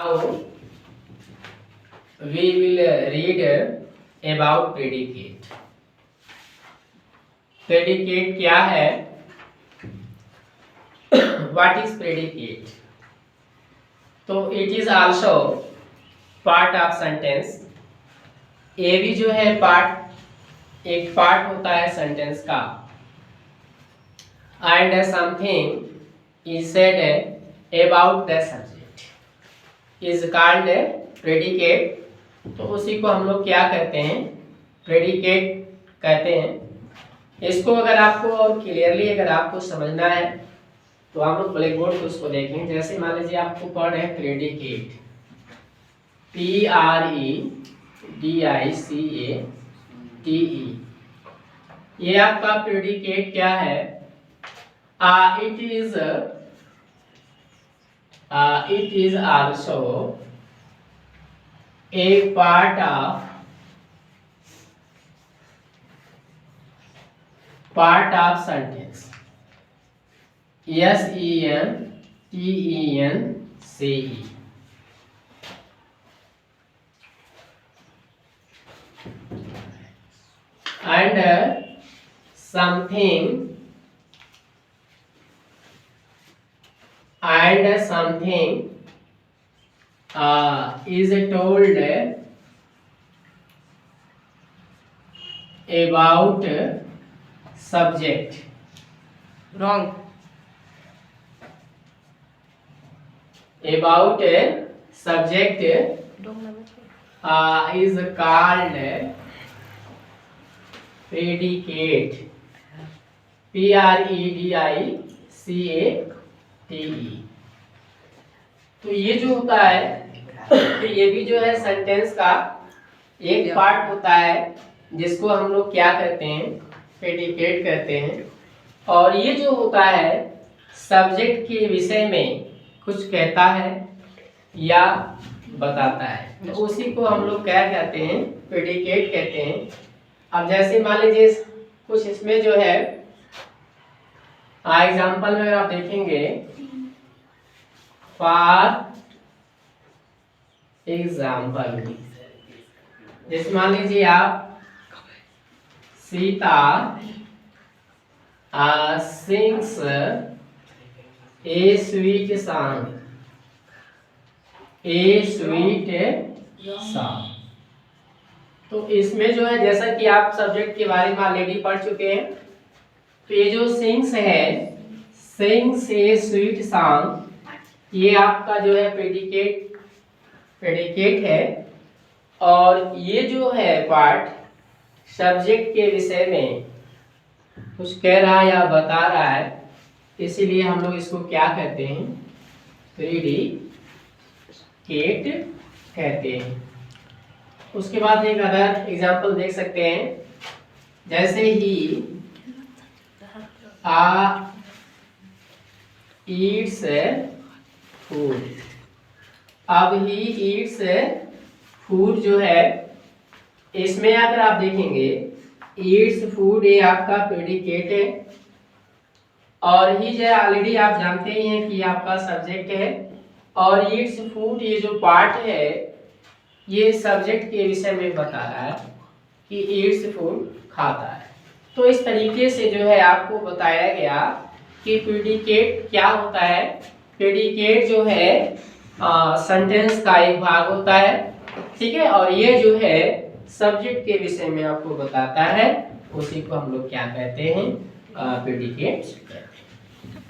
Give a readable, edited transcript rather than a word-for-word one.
Now we will read about predicate. Predicate क्या है? What is predicate? तो it is also part of sentence. ये भी जो है पार्ट एक पार्ट होता है सेंटेंस का. And something is said about the subject is called predicate. तो उसी को हम लोग क्या कहते हैं? प्रेडिकेट कहते हैं. इसको अगर आपको और क्लियरली अगर आपको समझना है तो हम लोग ब्लैक बोर्ड पे उसको देखेंगे. जैसे मान लीजिए आपको पढ़ है प्रेडिकेट, PREDICATE. ये आपका प्रेडिकेट क्या है? It is also a part of sentence. SENTENCE. And something is told about subject. Wrong. About subject is called predicate. PREDICATE. तो ये जो होता है तो ये भी जो है सेंटेंस का एक पार्ट होता है जिसको हम लोग क्या कहते हैं? प्रेडिकेट कहते हैं. और ये जो होता है सब्जेक्ट के विषय में कुछ कहता है या बताता है, तो उसी को हम लोग क्या कहते हैं? प्रेडिकेट कहते हैं. अब जैसे मान लीजिए कुछ इसमें जो है एग्जाम्पल में आप देखेंगे, फॉर एग्जाम्पल जैसे मान लीजिए आप सीता सिंग्स ए स्वीट सॉन्ग. तो इसमें जो है जैसा कि आप सब्जेक्ट के बारे में ऑलरेडी पढ़ चुके हैं, तो ये जो सिंग्स है, सिंग्स ए स्वीट सॉन्ग, ये आपका जो है प्रेडिकेट है. और ये जो है पार्ट सब्जेक्ट के विषय में कुछ कह रहा है या बता रहा है, इसीलिए हम लोग इसको क्या कहते हैं? प्रेडिकेट कहते हैं. उसके बाद एक अदर एग्जांपल देख सकते हैं, जैसे ही ईट्स फूड. अब ही ईट्स फूड जो है इसमें अगर आप देखेंगे ईट्स फूड ये आपका प्रेडिकेट है. और ही जो है ऑलरेडी आप जानते ही हैं कि आपका सब्जेक्ट है. और ईट्स फूड ये जो पार्ट है ये सब्जेक्ट के विषय में बता रहा है कि ईट्स फूड खाता है. तो इस तरीके से जो है आपको बताया गया कि प्रेडिकेट क्या होता है. प्रेडिकेट जो है सेंटेंस का एक भाग होता है, ठीक है. और ये जो है सब्जेक्ट के विषय में आपको बताता है, उसी को हम लोग क्या कहते हैं? प्रेडिकेट कहते हैं.